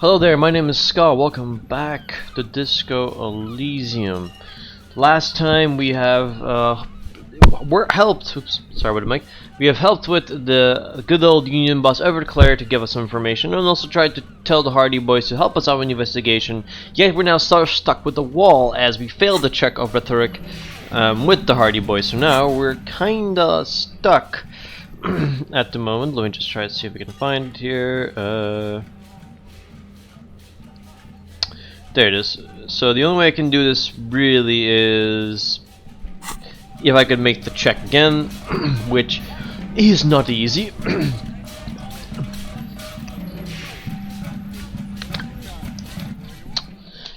Hello there, my name is Ska. Welcome back to Disco Elysium. Last time we have we're helped. Oops, sorry about the mic. We have helped with the good old Union boss Everclear to give us some information, and also tried to tell the Hardy Boys to help us out with the investigation. Yet we're now stuck with the wall as we failed the check of rhetoric with the Hardy Boys. So now we're kinda stuck at the moment. Let me just try to see if we can find it here. There it is. So the only way I can do this really is if I could make the check again, which is not easy.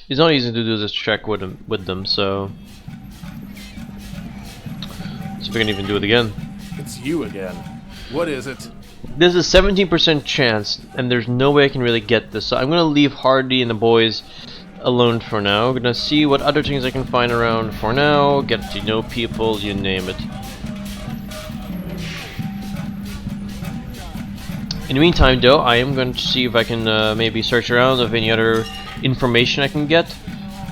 It's not easy to do this check with them, so see if we can even do it again. It's you again. What is it? There's a 17% chance, and there's no way I can really get this, so I'm gonna leave Hardy and the boys alone for now. I'm gonna see what other things I can find around for now, get to know people, you name it. In the meantime though, I am going to see if I can maybe search around of any other information I can get.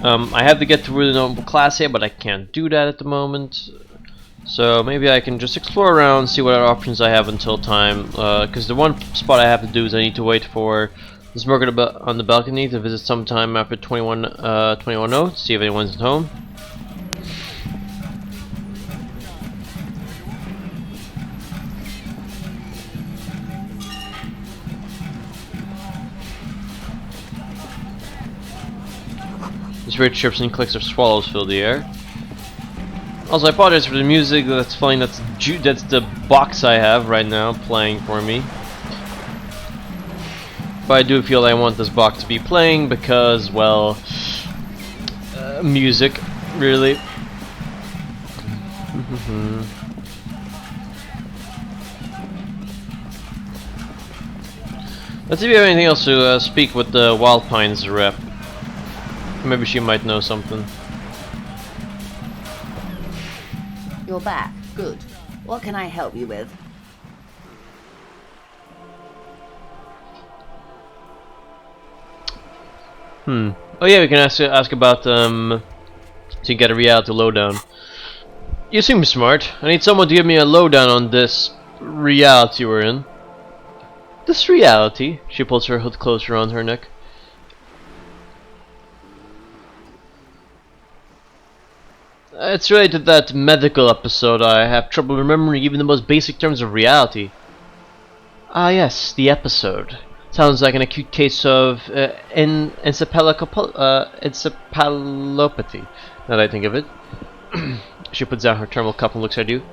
I have to get through the normal class here, but I can't do that at the moment. So maybe I can just explore around, see what other options I have until time, because the one spot I have to do is I need to wait for this worker on the balcony to visit sometime after 21:0 to see if anyone's at home. These weird chirps and clicks of swallows fill the air. Also, I apologize for the music that's playing. That's the box I have right now playing for me. But I do feel I want this box to be playing because, well, music, really. Let's see if we have anything else to speak with the Wild Pines rep. Maybe she might know something. You're back. Good. What can I help you with? Oh yeah, we can ask about to get a reality lowdown. You seem smart. I need someone to give me a lowdown on this reality we're in. This reality? She pulls her hood closer around her neck. It's related to that medical episode. I have trouble remembering even the most basic terms of reality. Ah yes, the episode. Sounds like an acute case of encephalopathy, now that I think of it. She puts down her thermal cup and looks at you.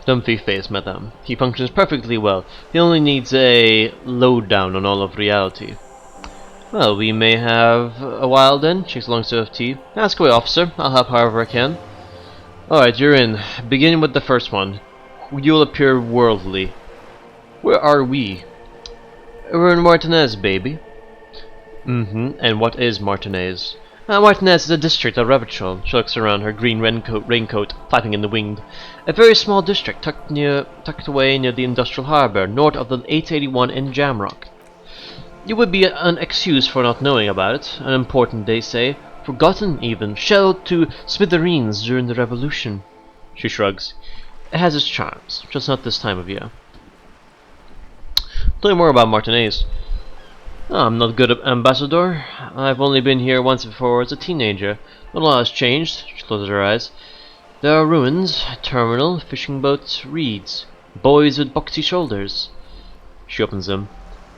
Don't be phased, madame. He functions perfectly well. He only needs a lowdown on all of reality. Well, we may have a while then. Shakes a long sip of tea. Ask away, officer. I'll help however I can. Alright, you're in. Begin with the first one. You'll appear worldly. Where are we? We're in Martinez, baby. And what is Martinez? Martinez is a district of Revachol. She looks around, her green raincoat flapping in the wind. A very small district tucked away near the industrial harbor, north of the 881 in Jamrock. You would be an excuse for not knowing about it. Unimportant, they say. Forgotten, even. Shelled to smithereens during the revolution. She shrugs. It has its charms, just not this time of year. Tell me more about Martinez. Oh, I'm not good at ambassador. I've only been here once before as a teenager. Not a lot has changed. She closes her eyes. There are ruins, a terminal, fishing boats, reeds, boys with boxy shoulders. She opens them.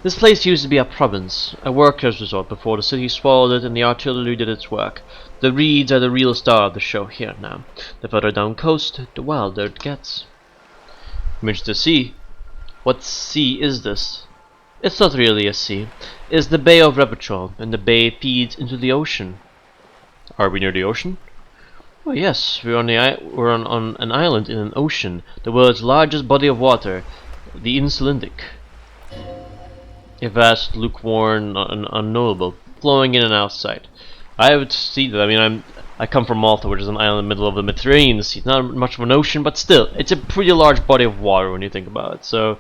This place used to be a province, a workers' resort before the city swallowed it and the artillery did its work. The reeds are the real star of the show here now. The further down coast, the wilder it gets. Image the sea. What sea is this? It's not really a sea. It's the Bay of Revachol, and the bay feeds into the ocean. Are we near the ocean? Oh yes, we're on an island in an ocean, the world's largest body of water, the Insulindic. A vast, lukewarm, and unknowable, flowing in and outside. I would see that. I mean, I come from Malta, which is an island in the middle of the Mediterranean Sea. It's not much of an ocean, but still, it's a pretty large body of water when you think about it. So,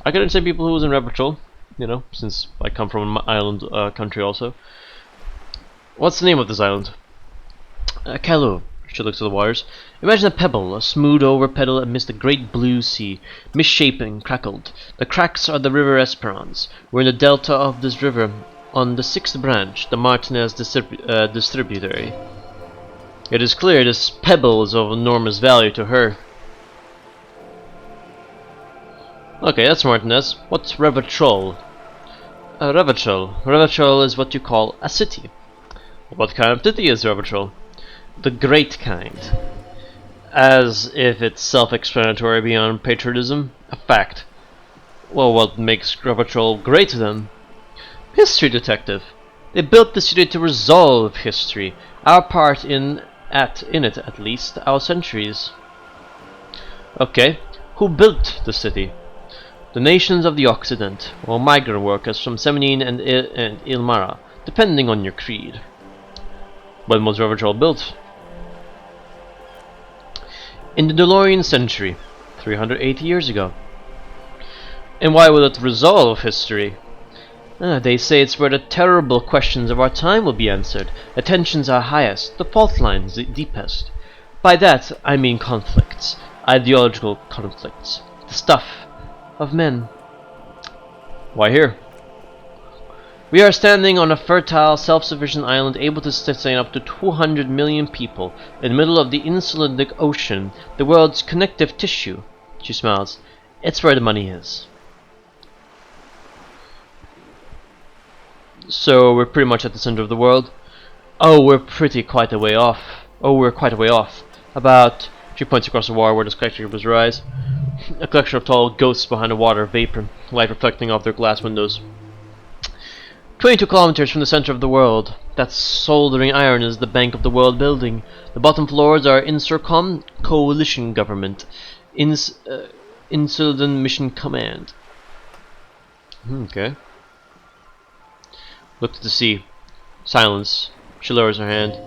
I could understand people who was in Revachol. you know, since I come from an island country also. What's the name of this island? Kalu. She looks at the waters. Imagine a pebble, a smooth over petal amidst the great blue sea, misshapen and crackled. The cracks are the river Esperance. We're in the delta of this river, on the 6th branch, the Martinez distributary. It is clear this pebble is of enormous value to her. Okay, that's Martinez. What's Revatrol? Revatrol is what you call a city. What kind of city is Revatrol? The great kind. As if it's self-explanatory beyond patriotism. A fact. Well, what makes Revatrol great then? History, detective. They built the city to resolve history. Our part in it, at least, our centuries. Okay, who built the city? The nations of the Occident, or migrant workers from Semenine and Ilmara, depending on your creed. When was Revatrol built? In the DeLorean century, 380 years ago. And why will it resolve history? They say it's where the terrible questions of our time will be answered. The tensions are highest, the fault lines the deepest. By that, I mean conflicts, ideological conflicts, the stuff of men. Why here? We are standing on a fertile, self-sufficient island able to sustain up to 200 million people in the middle of the insular ocean, the world's connective tissue. She smiles. It's where the money is. So we're pretty much at the center of the world. We're quite a way off. About, she points across the water where the skyscrapers rise. A collection of tall ghosts behind the water, vapor, light reflecting off their glass windows. 22 kilometers from the center of the world. That soldering iron is the Bank of the World building. The bottom floors are Insurcom, Coalition Government, Insular Mission Command. Okay. Look to the sea. Silence. She lowers her hand.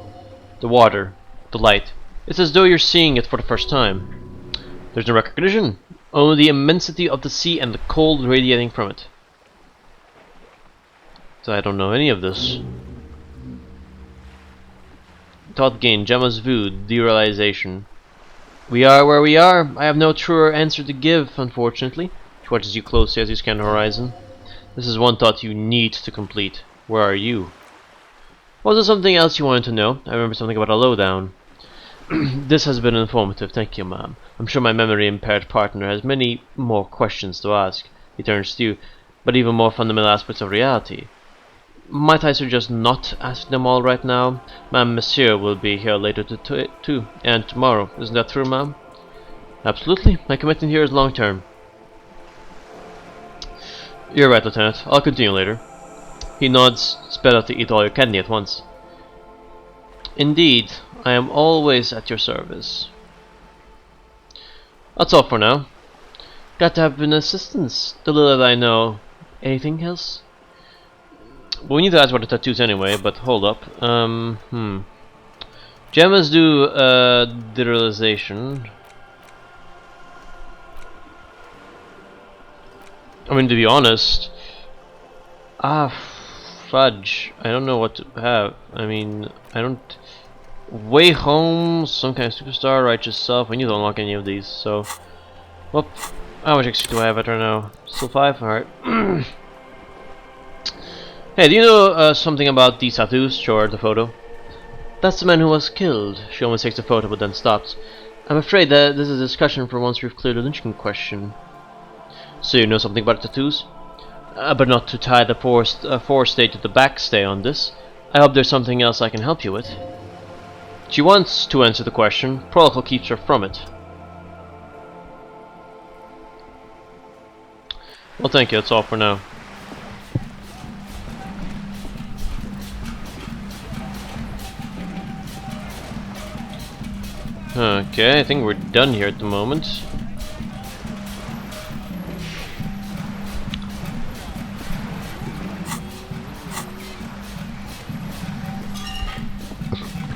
The water. The light. It's as though you're seeing it for the first time. There's no recognition. Only the immensity of the sea and the cold radiating from it. So I don't know any of this. Thought gain. Gemma's view. Derealization. We are where we are. I have no truer answer to give, unfortunately. She watches you closely as you scan the horizon. This is one thought you need to complete. Where are you? Was there something else you wanted to know? I remember something about a lowdown. This has been informative, thank you, ma'am. I'm sure my memory-impaired partner has many more questions to ask. He turns to you, but even more fundamental aspects of reality. Might I suggest not ask them all right now? Ma'am, Monsieur will be here later too, and tomorrow. Isn't that true, ma'am? Absolutely. My commitment here is long-term. You're right, Lieutenant. I'll continue later. He nods, sped out to eat all your candy at once. Indeed, I am always at your service. That's all for now. Got to have an assistance, the little that I know. Anything else? Well, we need to ask about the tattoos anyway, but hold up. Gemmas do derealization. I mean, to be honest, fudge. I don't know what to have. I mean, I don't. Way home, some kind of superstar, righteous self. We need to unlock any of these. So, whoop. How much XP do I have? I don't know. Still 5. All right. Hey, do you know something about these tattoos? Sure, the photo. That's the man who was killed. She almost takes the photo, but then stops. I'm afraid that this is a discussion for once we've cleared the lynching question. So you know something about the tattoos? But not to tie the forestay to the backstay on this. I hope there's something else I can help you with. She wants to answer the question. Protocol keeps her from it. Well, thank you. That's all for now. Okay, I think we're done here at the moment.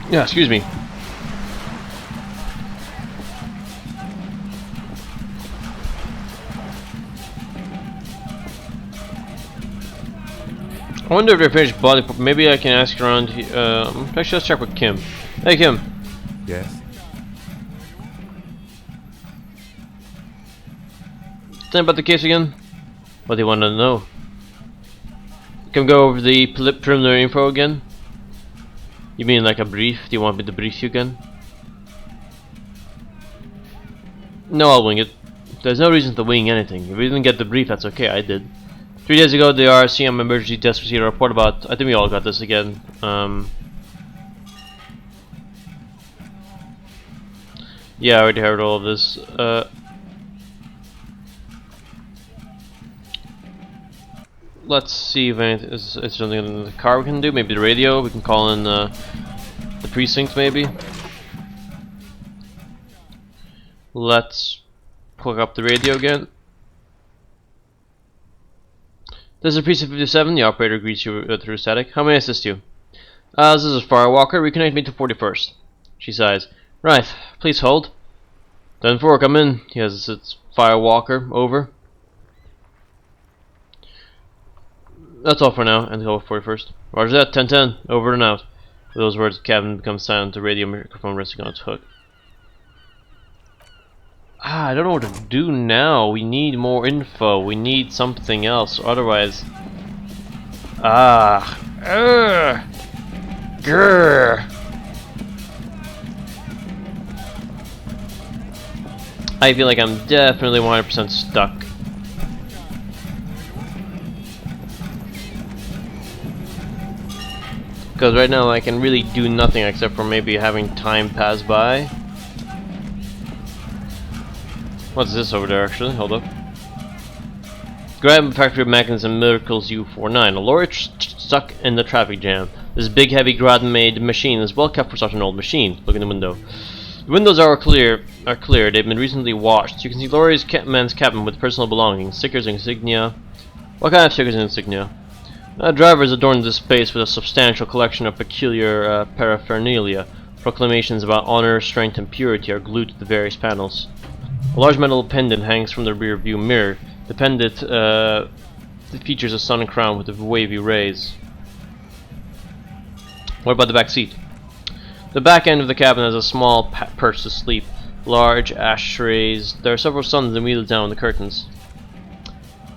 Yeah, excuse me. I wonder if they finished body. Maybe I can ask around. Actually, let's check with Kim. Hey, Kim. Yes? Tell me about the case again. What do you want to know? Can we go over the preliminary info again? You mean like a brief? Do you want me to brief you again? No, I'll wing it. There's no reason to wing anything. If we didn't get the brief, that's okay. I did. 3 days ago, the RCM emergency desk received a report about. I think we all got this again. Yeah, I already heard all of this. Let's see if it's something in the car we can do. Maybe the radio. We can call in the precinct, maybe. Let's hook up the radio again. This is Precinct 57. The operator greets you through static. How may I assist you? This is Firewalker. Reconnect me to 41st. She sighs. Right. Please hold. 10-4, come in. Yes, it's Firewalker. Over. That's all for now. And go 41st. Roger that. 10-10. Over and out. With those words, Kevin becomes silent. The radio microphone resting on its hook. I don't know what to do now. We need more info. We need something else. Otherwise... Grr. I feel like I'm definitely 100% stuck. Because right now I can really do nothing except for maybe having time pass by. What's this over there actually? Hold up. Grab factory mechanism Miracles U49. A lorry stuck in the traffic jam. This big heavy grad-made machine is well kept for such an old machine. Look in the window. The windows are clear. They've been recently washed. You can see Lori's man's cabin with personal belongings, stickers, insignia. What kind of stickers and insignia? Drivers adorned this space with a substantial collection of peculiar paraphernalia. Proclamations about honor, strength, and purity are glued to the various panels. A large metal pendant hangs from the rear view mirror. The pendant features a sun crown with wavy rays. What about the back seat? The back end of the cabin has a small perch to sleep. Large ashtrays. There are several suns and wheels down the curtains.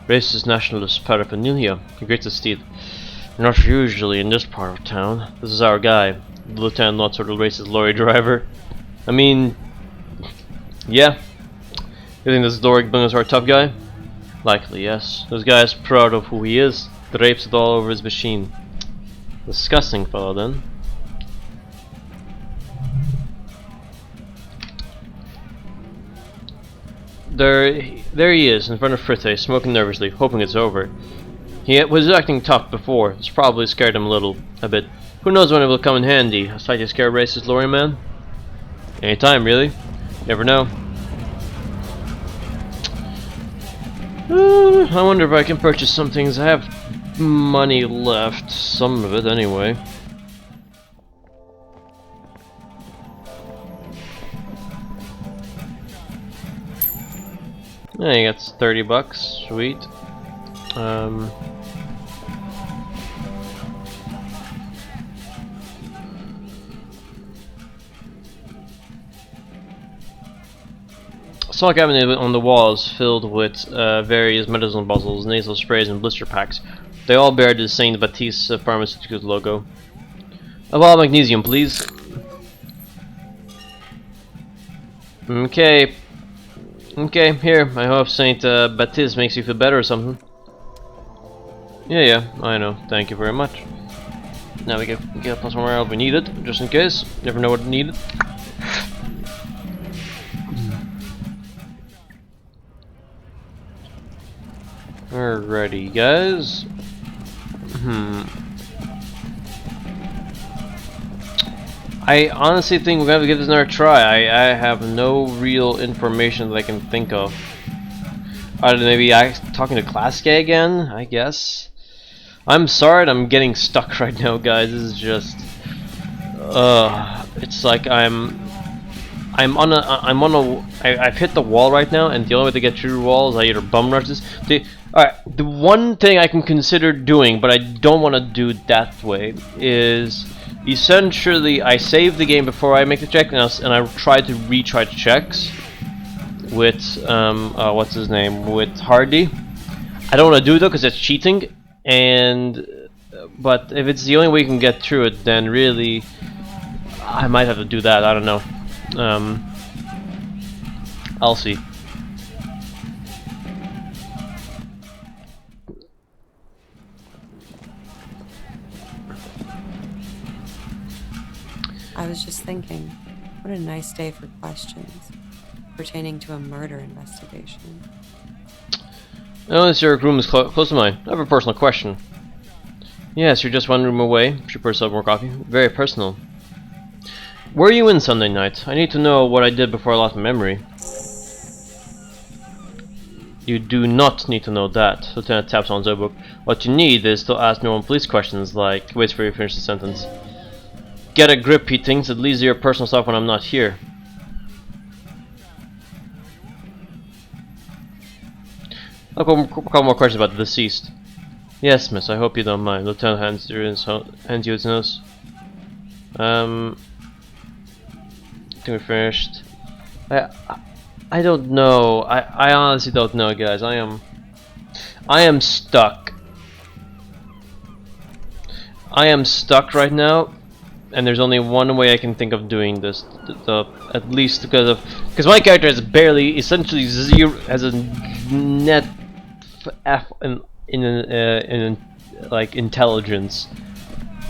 Racist nationalist paraphernalia. Great to see it. Not usually in this part of town. This is our guy. The lieutenant, not sort of racist lorry driver. I mean, yeah. You think this Doric Bunga's our tough guy? Likely, yes. This guy is proud of who he is. Drapes it all over his machine. Disgusting fellow, then. There he is, in front of Fritte, smoking nervously, hoping it's over. He was acting tough before. It's probably scared him a bit. Who knows when it will come in handy? A slightly scared racist lorry man? Anytime, really. Never know. I wonder if I can purchase some things. I have money left. Some of it, anyway. Yeah, he gets 30 bucks. Sweet. Saw a cabinet on the walls filled with various medicine bottles, nasal sprays, and blister packs. They all bear the Saint Baptiste Pharmaceuticals logo. A bottle of magnesium, please. Okay. Okay, here. I hope Saint Baptiste makes you feel better or something. Yeah, I know. Thank you very much. Now we get plus one if we need it, just in case. Never know what we need it. Alrighty, guys. I honestly think we're gonna have to give this another try. I have no real information that I can think of. Other than maybe talking to Class K again, I guess. I'm sorry that I'm getting stuck right now, guys. This is just... it's like I'm I've hit the wall right now, and the only way to get through the wall is I either bum rush this. Alright, the one thing I can consider doing, but I don't want to do it that way, is essentially I save the game before I make the check, and I try to retry the checks with what's his name, with Hardy. I don't want to do it though because it's cheating, but if it's the only way you can get through it, then really I might have to do that. I don't know. I'll see. I was just thinking, what a nice day for questions pertaining to a murder investigation. Oh, this your room is close to mine. I have a personal question. Yes, you're just one room away. She pours herself more coffee. Very personal. Were you in Sunday night? I need to know what I did before I lost my memory. You do not need to know that. Lieutenant taps on his notebook. What you need is to ask normal police questions like, waits for you to finish the sentence. Get a grip, he thinks. It leads to your personal stuff when I'm not here. A couple more questions about the deceased. Yes, miss, I hope you don't mind. Lieutenant hands you his nose. I think we're finished. I don't know. I honestly don't know, guys. I am stuck. I am stuck right now, and there's only one way I can think of doing this. At least because my character is barely, essentially zero, has a net F in like intelligence.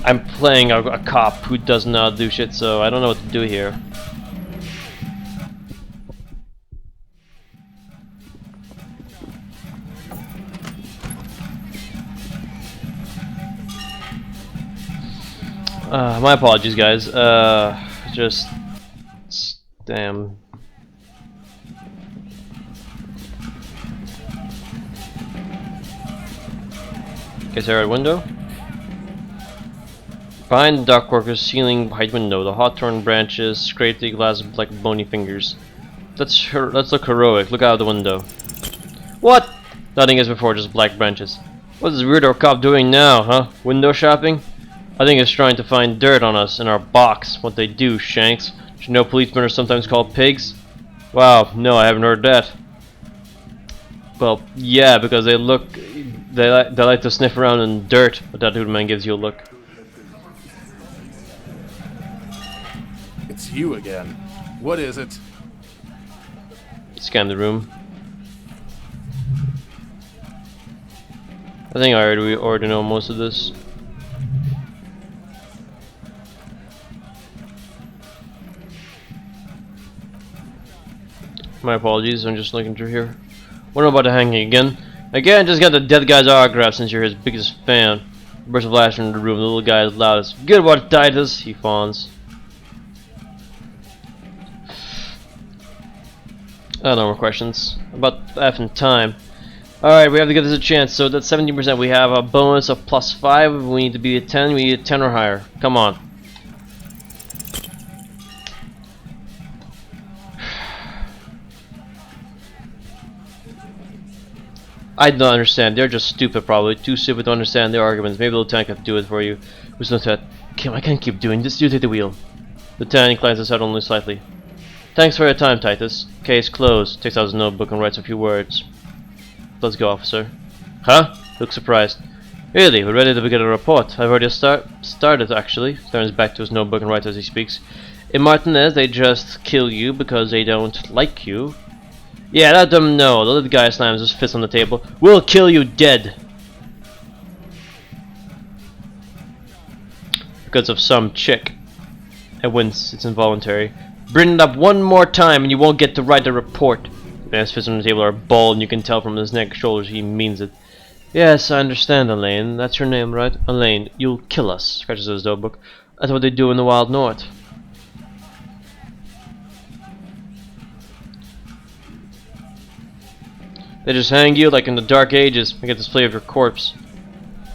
I'm playing a cop who does not do shit, so I don't know what to do here. My apologies, guys. Just damn. Is there a window? Behind the dockworker's ceiling height window, the hawthorn branches scrape the glass like bony fingers. Let's look heroic. Look out the window. What? Nothing as before, just black branches. What's this weirdo cop doing now, huh? Window shopping? I think it's trying to find dirt on us in our box. What they do, Shanks. Did you know policemen are sometimes called pigs? Wow, no, I haven't heard that. Well, yeah, because they like to sniff around in dirt, but that dude man gives you a look. It's you again. What is it? Scan the room. I think we already know most of this. My apologies, I'm just looking through here. What about the hanging again? Again, just got the dead guy's autograph since you're his biggest fan. Burst of laughter in the room, the little guy is loudest. Good one, Titus, he fawns. No more questions. About effing time. Alright, we have to give this a chance. So that's 17%. We have a bonus of +5. We need to be at 10. We need a 10 or higher. Come on. I don't understand. They're just stupid, probably. Too stupid to understand their arguments. Maybe the lieutenant can do it for you. Who's lieutenant? I can't keep doing this. You take the wheel. Lieutenant inclines his head only slightly. Thanks for your time, Titus. Case closed. Takes out his notebook and writes a few words. Let's go, officer. Huh? Looks surprised. Really? We're ready to begin a report. I've already started, actually. Turns back to his notebook and writes as he speaks. In Martinez, they just kill you because they don't like you. Yeah, let them know. The little guy slams his fist on the table. We'll kill you dead. Because of some chick. I wince. It's involuntary. Bring it up one more time and you won't get to write the report. His fists on the table are bald and you can tell from his neck and shoulders he means it. Yes, I understand, Elaine. That's your name, right? Elaine, you'll kill us. Scratches his notebook. That's what they do in the Wild North. They just hang you like in the Dark Ages and get display of your corpse.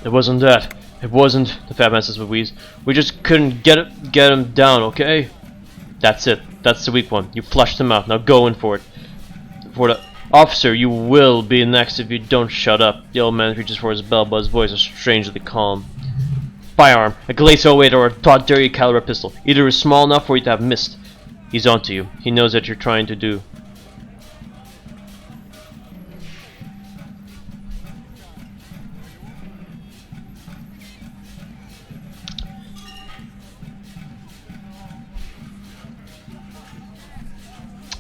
It wasn't that. It wasn't, the fat man says with wheeze. We just couldn't get him down, okay? That's it. That's the weak one. You flushed him out. Now go in for it. For the officer, you will be next if you don't shut up. The old man reaches for his belt, but his voice is strangely calm. Firearm, a Glacial 08 or a .30 caliber pistol. Either is small enough for you to have missed. He's onto you. He knows what you're trying to do.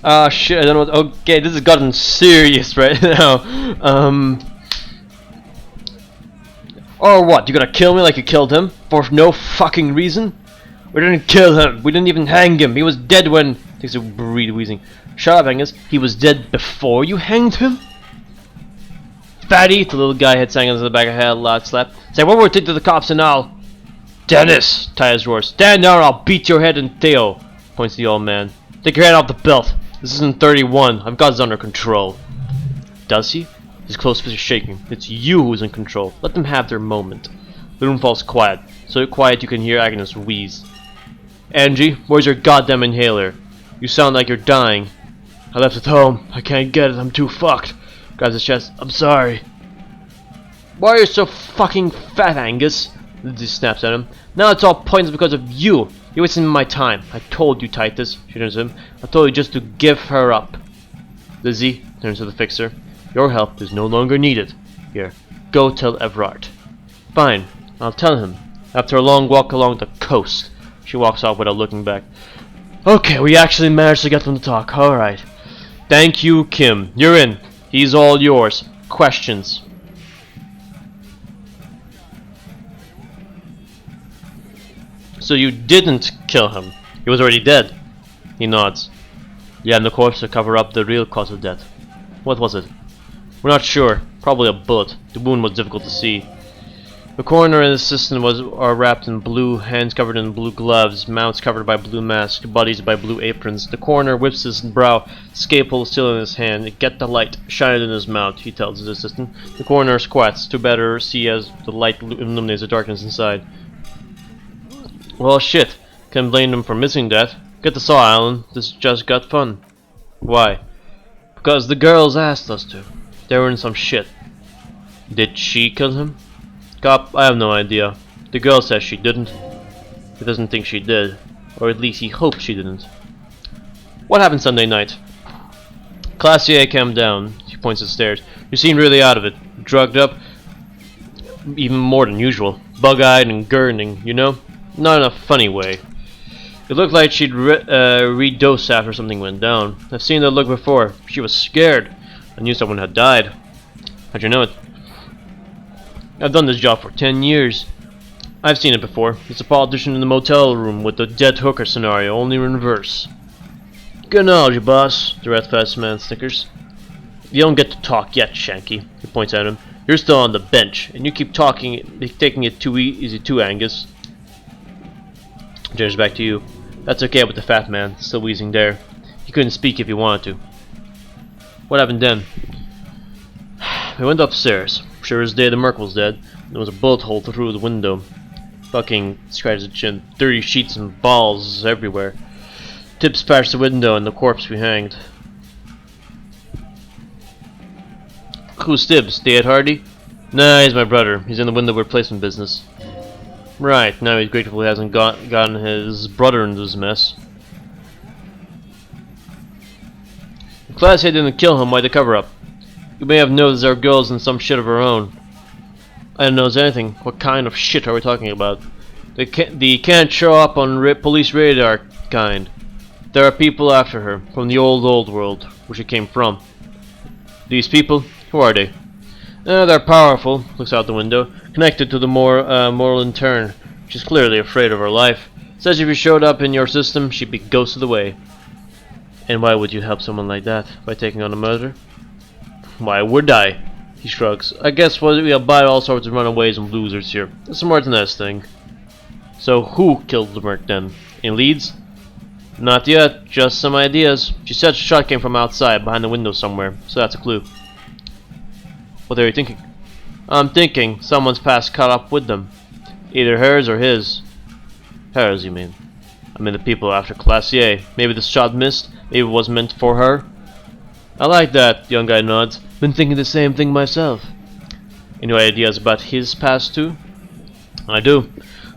Ah shit, I don't know what, okay, this has gotten serious right now. Or what, you gonna kill me like you killed him? For no fucking reason? We didn't kill him, we didn't even hang him, he was dead when... Takes a breathe, wheezing. Shut up, Angus, he was dead before you hanged him? Fatty, the little guy hits Angus in the back of the head, loud slap. Say one more thing to the cops and I'll... Dennis, Tyus roars. Stand down or I'll beat your head in. Theo, points the old man. Take your hand off the belt. This isn't 31. I've got this under control. Does he? His close fist is shaking. It's you who's in control. Let them have their moment. The room falls quiet. So quiet you can hear Agnes wheeze. Angie, where's your goddamn inhaler? You sound like you're dying. I left it home. I can't get it. I'm too fucked. Grabs his chest. I'm sorry. Why are you so fucking fat, Angus? Lizzie snaps at him. Now it's all pointless because of you. You're wasting my time. I told you, Titus. She turns to him. I told you just to give her up. Lizzie turns to the fixer. Your help is no longer needed. Here, go tell Everard. Fine, I'll tell him. After a long walk along the coast, she walks off without looking back. Okay, we actually managed to get them to talk. Alright. Thank you, Kim. You're in. He's all yours. Questions? So you didn't kill him. He was already dead. He nods. Yeah, and the corpse to cover up the real cause of death. What was it? We're not sure. Probably a bullet. The wound was difficult to see. The coroner and his assistant are wrapped in blue, hands covered in blue gloves, mouths covered by blue masks, bodies by blue aprons. The coroner whips his brow, scalpel still in his hand. Get the light, shine it in his mouth, he tells his assistant. The coroner squats to better see as the light illuminates the darkness inside. Well, shit. Can't blame them for missing that. Get the saw, Alan. This just got fun. Why? Because the girls asked us to. They were in some shit. Did she kill him? Cop, I have no idea. The girl says she didn't. He doesn't think she did. Or at least he hopes she didn't. What happened Sunday night? Classier came down. She points at the stairs. You seem really out of it. Drugged up. Even more than usual. Bug-eyed and gurning, you know? Not in a funny way. It looked like she'd redose after something went down. I've seen that look before. She was scared. I knew someone had died. How'd you know it? I've done this job for 10 years. I've seen it before. It's a politician in the motel room with the dead hooker scenario, only in reverse. Good knowledge, boss, the red-faced man snickers. You don't get to talk yet, Shanky, he points at him. You're still on the bench, and you keep taking it too easy too, Angus. Turns back to you. That's okay with the fat man, still wheezing there. He couldn't speak if he wanted to. What happened then? We went upstairs. Sure as day the Merc was dead. There was a bullet hole through the window. Fucking scratches his chin. Dirty sheets and balls everywhere. Tips patched the window and the corpse we hanged. Who's Tibbs? The Ed Hardy? Nah, he's my brother. He's in the window replacement business. Right, now he's grateful he hasn't gotten his brother into this mess. If Class A didn't kill him, why the cover-up? You may have noticed our girl's in some shit of her own. I don't notice anything. What kind of shit are we talking about? The can't show up on police radar kind. There are people after her, from the old world, where she came from. These people? Who are they? They're powerful, looks out the window. Connected to the moral intern. She's clearly afraid of her life. Says if you showed up in your system, she'd be ghosted away. And why would you help someone like that? By taking on a murder? Why would I? He shrugs. I guess we abide all sorts of runaways and losers here. It's a Martinez thing. So who killed the Merc then? In Leeds? Not yet, just some ideas. She said the shot came from outside, behind the window somewhere, so that's a clue. What are you thinking? I'm thinking someone's past caught up with them. Either hers or his. Hers, you mean? I mean the people after Class A. Maybe the shot missed, maybe it was meant for her. I like that, young guy nods. Been thinking the same thing myself. Any ideas about his past too? I do.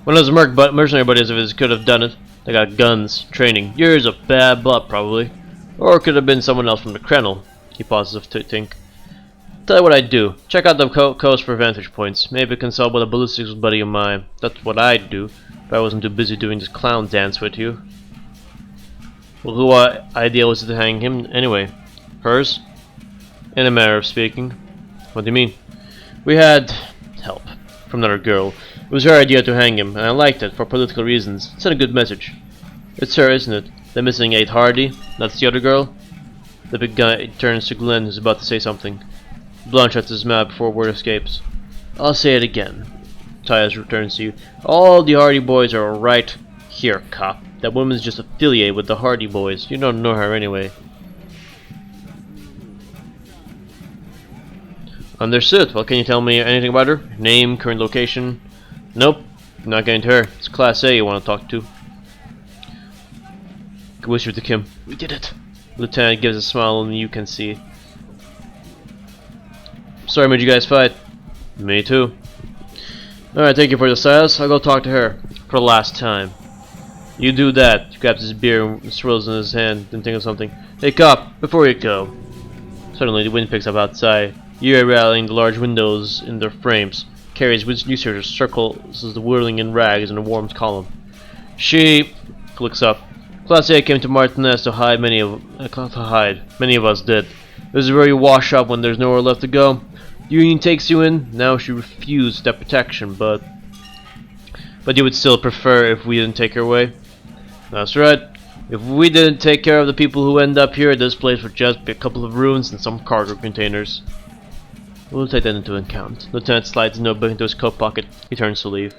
One of those mercenary buddies of his could have done it. They got guns, training, years of bad blood probably. Or it could have been someone else from the Kremlin. He pauses to think. Tell you what I'd do. Check out the coast for vantage points. Maybe consult with a ballistics buddy of mine. That's what I'd do if I wasn't too busy doing this clown dance with you. Well, who idea was it to hang him anyway? Hers? In a manner of speaking. What do you mean? We had help from another girl. It was her idea to hang him, and I liked it for political reasons. It sent a good message. It's her, isn't it? The missing 8 Hardy? That's the other girl? The big guy turns to Glenn, who's about to say something. Blanche shuts his mouth before word escapes. I'll say it again. Tyus returns to you. All the Hardy boys are right here, cop. That woman's just affiliated with the Hardy boys. You don't know her anyway. Understood. Well, can you tell me anything about her? Name, current location? Nope. Not getting to her. It's Class A you want to talk to. Whisper to Kim. We did it. Lieutenant gives a smile only you can see. Sorry I made you guys fight. Me too. Alright, thank you for the silence. I'll go talk to her. For the last time. You do that. He grabs his beer and swirls in his hand, then thinks of something. Hey cop, before you go. Suddenly the wind picks up outside. You are rattling the large windows in their frames. Carrie's researcher circles the whirling in rags in a warm column. She looks up. Class A came to Martinez to hide. Many of us did. This is where you wash up when there's nowhere left to go. The Union takes you in. Now she refused that protection, but you would still prefer if we didn't take her away. That's right. If we didn't take care of the people who end up here, this place would just be a couple of ruins and some cargo containers. We'll take that into account. Lieutenant slides a notebook into his coat pocket. He turns to leave.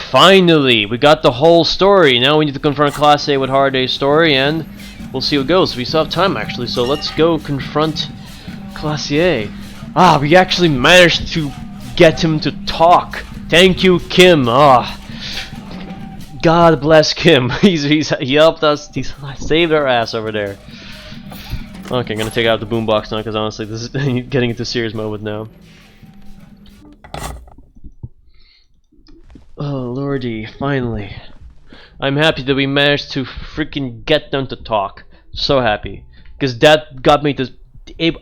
Finally! We got the whole story! Now we need to confront Class A with Harday's story, and we'll see what goes. We still have time, actually, so let's go confront Class A. Ah, we actually managed to get him to talk. Thank you, Kim. Ah, God bless Kim. He helped us. He saved our ass over there. Okay, I'm gonna take out the boombox now because honestly, this is getting into serious mode now. Oh lordy, finally. I'm happy that we managed to freaking get them to talk. So happy. Because that got me to...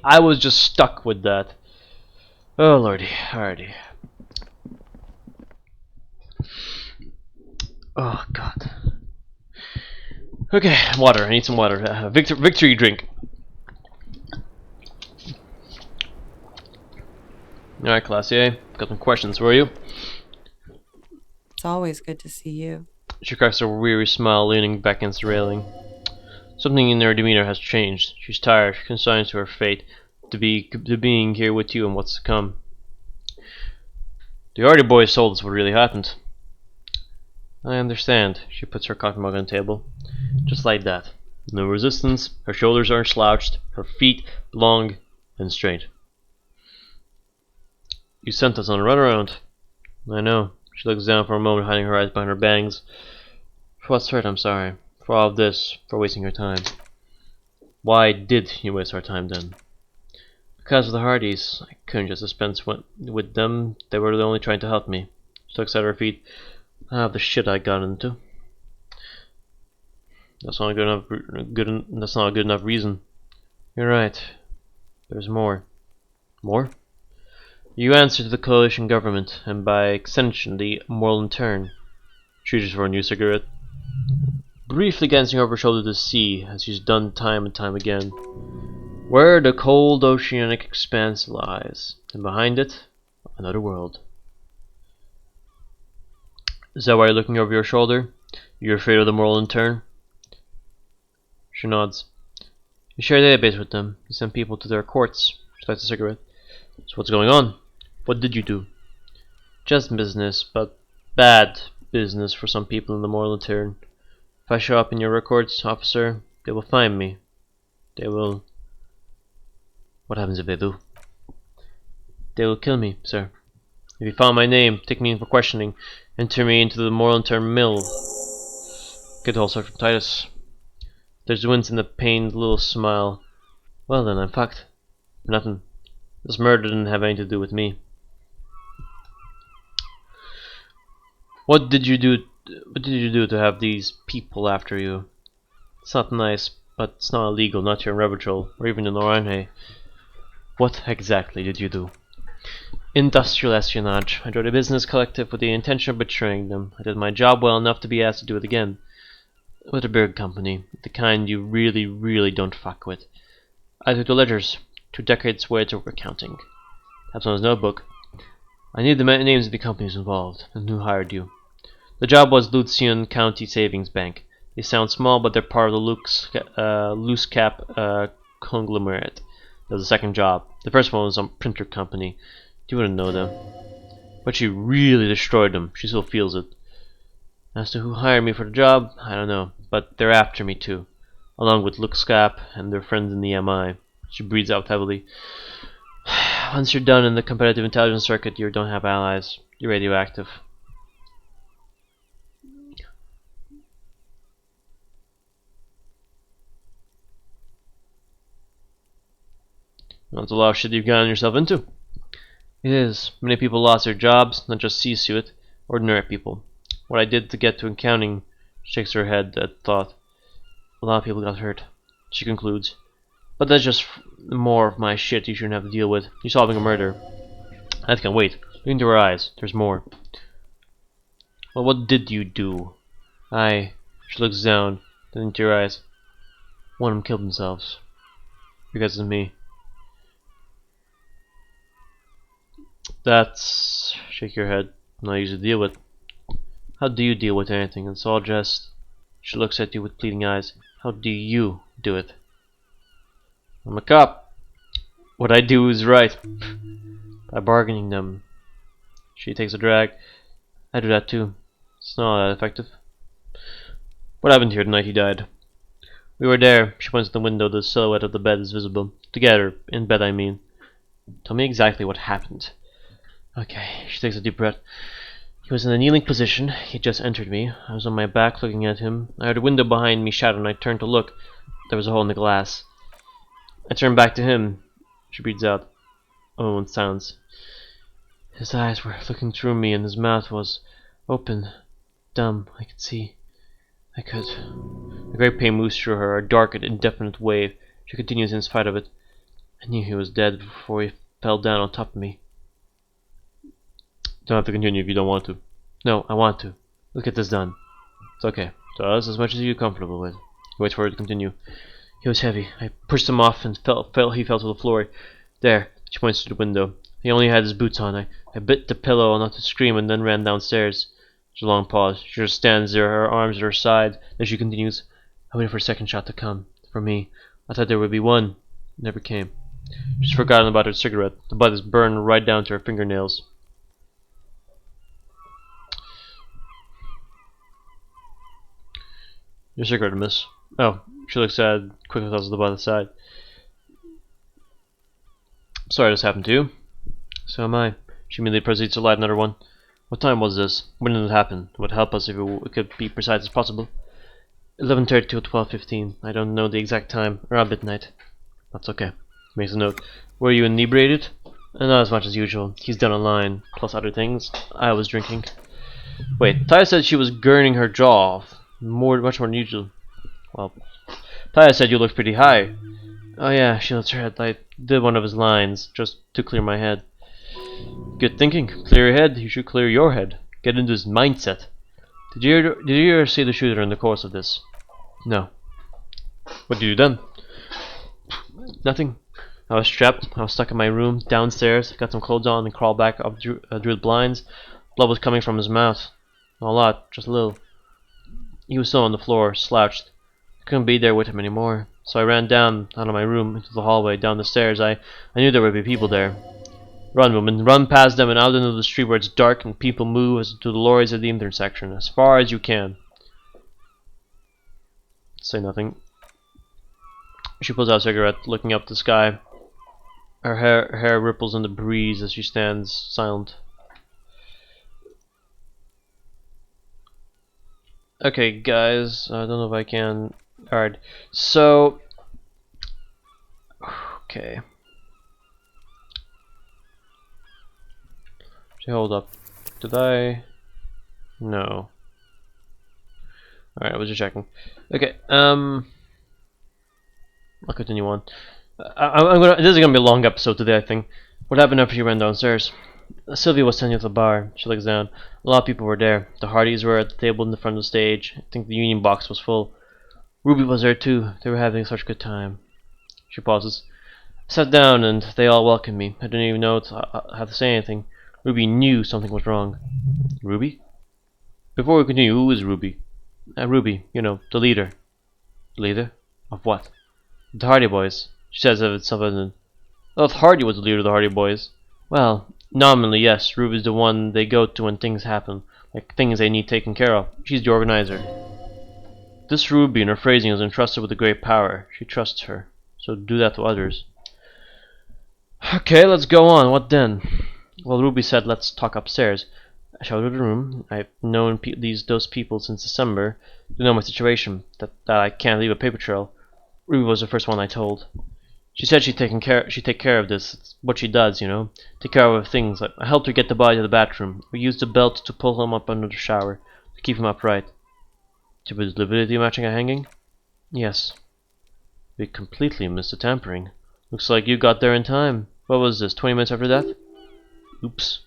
I was just stuck with that. Oh lordy, alrighty. Oh god. Okay, water. I need some water. Victory drink. Alright, Class A. Got some questions for you. It's always good to see you. She cracks her weary smile, leaning back against the railing. Something in her demeanor has changed. She's tired, consigned to her fate, to being here with you and what's to come. The Hardy boys told us what really happened. I understand. She puts her coffee mug on the table. Just like that. No resistance, her shoulders aren't slouched, her feet long and straight. You sent us on a runaround. I know. She looks down for a moment, hiding her eyes behind her bangs. For what's hurt, I'm sorry. For all of this, for wasting your time. Why did you waste our time then? Because of the Hardys. I couldn't just dispense with them. They were only trying to help me. She looks at her feet. Ah, the shit I got into. That's not a good enough reason. You're right. There's more. More? You answer to the coalition government, and by extension, the moral turn. She reaches for a new cigarette. Briefly glancing over her shoulder to see, as she's done time and time again, where the cold oceanic expanse lies, and behind it, another world. Is that why you're looking over your shoulder? You're afraid of the moral turn? She nods. You share a database with them. You send people to their courts. She lights a cigarette. So what's going on? What did you do? Just business, but bad business for some people in the moral turn. If I show up in your records, officer, they will find me. They will... What happens if they do? They will kill me, sir. If you found my name, take me in for questioning, enter me into the moral turn mill. Get ulcer from Titus. There's wince in the pained little smile. Well then, I'm fucked. Nothing. This murder didn't have anything to do with me. What did you do? What did you do to have these people after you? It's not nice, but it's not illegal, not here in Revachol, or even in Orange. What exactly did you do? Industrial espionage. I joined a business collective with the intention of betraying them. I did my job well enough to be asked to do it again. With a big company, the kind you really, really don't fuck with. I took the ledgers, 2 decades worth of accounting. That's on his notebook. I need the names of the companies involved, and who hired you. The job was Lucian County Savings Bank. They sound small, but they're part of the loose cap conglomerate. That was the second job. The first one was a printer company. You wouldn't know them. But she really destroyed them. She still feels it. As to who hired me for the job, I don't know. But they're after me too. Along with Luxcap and their friends in the MI. She breathes out heavily. Once you're done in the competitive intelligence circuit, you don't have allies. You're radioactive. That's a lot of shit you've gotten yourself into. It is. Many people lost their jobs, not just C-suite, ordinary people. What I did to get to accounting shakes her head at thought. A lot of people got hurt. She concludes. But that's just more of my shit you shouldn't have to deal with. You're solving a murder. I can't wait. Look into her eyes. There's more. Well, what did you do? She looks down, then into your eyes. One of them killed themselves. Because of me. That's... Shake your head. Not easy to deal with. How do you deal with anything? It's all just... She looks at you with pleading eyes. How do you do it? I'm a cop. What I do is right. By bargaining them. She takes a drag. I do that too. It's not that effective. What happened here the night he died? We were there. She points to the window. The silhouette of the bed is visible. Together. In bed, I mean. Tell me exactly what happened. Okay. She takes a deep breath. He was in a kneeling position. He had just entered me. I was on my back looking at him. I heard a window behind me shatter and I turned to look. There was a hole in the glass. I turned back to him. She breathes out. Oh, in silence. His eyes were looking through me and his mouth was open. Dumb. I could see. I could. A great pain moves through her, a dark and indefinite wave. She continues in spite of it. I knew he was dead before he fell down on top of me. Don't have to continue if you don't want to. No, I want to. Let's get this done. It's okay. Tell us as much as you're comfortable with. He waits for her to continue. He was heavy. I pushed him off and he fell to the floor. There. She points to the window. He only had his boots on. I bit the pillow not to scream and then ran downstairs. There's a long pause. She just stands there, her arms at her side. Then she continues. I waited for a second shot to come. For me. I thought there would be one. It never came. She's forgotten about her cigarette. The butt is burned right down to her fingernails. Your cigarette, miss. Oh, she looks sad, quickly tosses the butt to the side. Sorry this happened to you. So am I. She immediately proceeds to light another one. What time was this? When did it happen? It would help us if it could be precise as possible. 11:30 to 12:15. I don't know the exact time. Around midnight. That's okay. Makes a note. Were you inebriated? Not as much as usual. He's done a line, plus other things. I was drinking. Wait, Taya said she was gurning her jaw off. Much more than usual. Well, Taya said you looked pretty high. Oh yeah, she lifts her head. I did one of his lines, just to clear my head. Good thinking. Clear your head. You should clear your head. Get into his mindset. Did you ever see the shooter in the course of this? No. What did you do then? Nothing. I was trapped. I was stuck in my room, downstairs. Got some clothes on and crawled back up drew the blinds. Blood was coming from his mouth. Not a lot, just a little. He was still on the floor, slouched. I couldn't be there with him anymore. So I ran down out of my room into the hallway, down the stairs. I knew there would be people there. Run, woman. Run past them and out into the street where it's dark and people move as to the lorries at the intersection. As far as you can. Say nothing. She pulls out a cigarette, looking up the sky. Her hair ripples in the breeze as she stands silent. Okay, guys, I don't know if I can. Alright, so. Okay. Hold up. Did I? No. Alright, I was just checking. Okay, I'll continue on. This is gonna be a long episode today, I think. What happened after you ran downstairs? Sylvia was standing at the bar. She looks down. A lot of people were there. The Hardys were at the table in the front of the stage. I think the union box was full. Ruby was there too. They were having such a good time. She pauses. I sat down and they all welcomed me. I didn't even know how to say anything. Ruby knew something was wrong. Ruby? Before we continue, who is Ruby? Ruby, you know, the leader. Leader? Of what? The Hardy Boys. She says of itself evident. I thought Hardy was the leader of the Hardy Boys. Well, nominally, yes. Ruby's the one they go to when things happen. Like things they need taken care of. She's the organizer. This Ruby, in her phrasing, is entrusted with a great power. She trusts her. So do that to others. Okay, let's go on. What then? Well, Ruby said, let's talk upstairs. I showed her the room. I've known those people since December. They know my situation. That I can't leave a paper trail. Ruby was the first one I told. She said she'd take care of this. It's what she does, you know. Take care of things. I helped her get the body to the bathroom. We used the belt to pull him up under the shower to keep him upright. To be lividity matching a hanging? Yes. We completely missed the tampering. Looks like you got there in time. What was this, 20 minutes after that? Oops.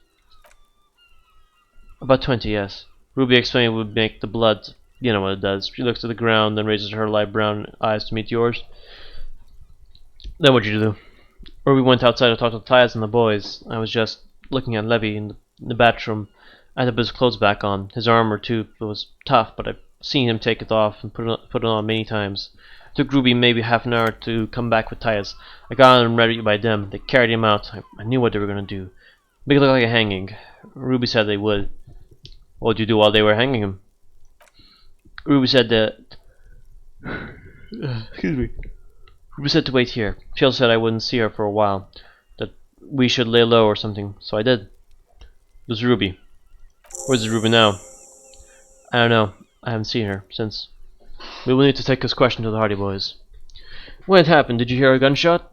About 20, yes. Ruby explained it would make the blood. You know what it does. She looks at the ground, then raises her light brown eyes to meet yours. Then what'd you do? Ruby went outside to talk to Tyus and the boys. I was just looking at Levy in the bathroom. I had to put his clothes back on. His armor, too. It was tough, but I've seen him take it off and put it on many times. It took Ruby maybe half an hour to come back with Tyus. I got him ready by them. They carried him out. I knew what they were going to do. Make it look like a hanging. Ruby said they would. What did you do while they were hanging him? Ruby said that... Excuse me. Ruby said to wait here. She also said I wouldn't see her for a while. That we should lay low or something. So I did. There's Ruby. Where's Ruby now? I don't know. I haven't seen her since. We will need to take this question to the Hardy Boys. When it happened, did you hear a gunshot?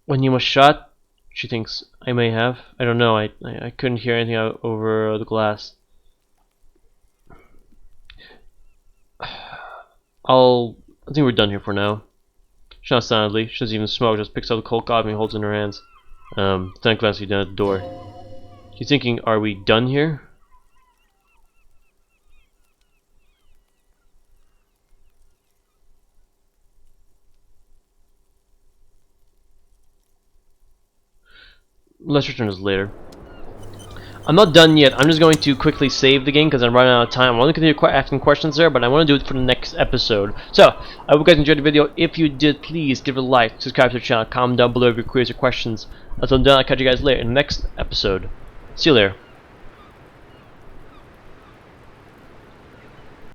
When you was shot? She thinks I may have. I don't know. I couldn't hear anything out over the glass. I think we're done here for now. She's not silently. She doesn't even smoke. Just picks up the cold coffee and holds it in her hands. Then glances down at the door. She's thinking, are we done here? Let's return to this later. I'm not done yet. I'm just going to quickly save the game because I'm running out of time. I want to continue asking questions there, but I want to do it for the next episode. So, I hope you guys enjoyed the video. If you did, please give it a like, subscribe to the channel, comment down below if your queries or questions. Until then, I'll catch you guys later in the next episode. See you later.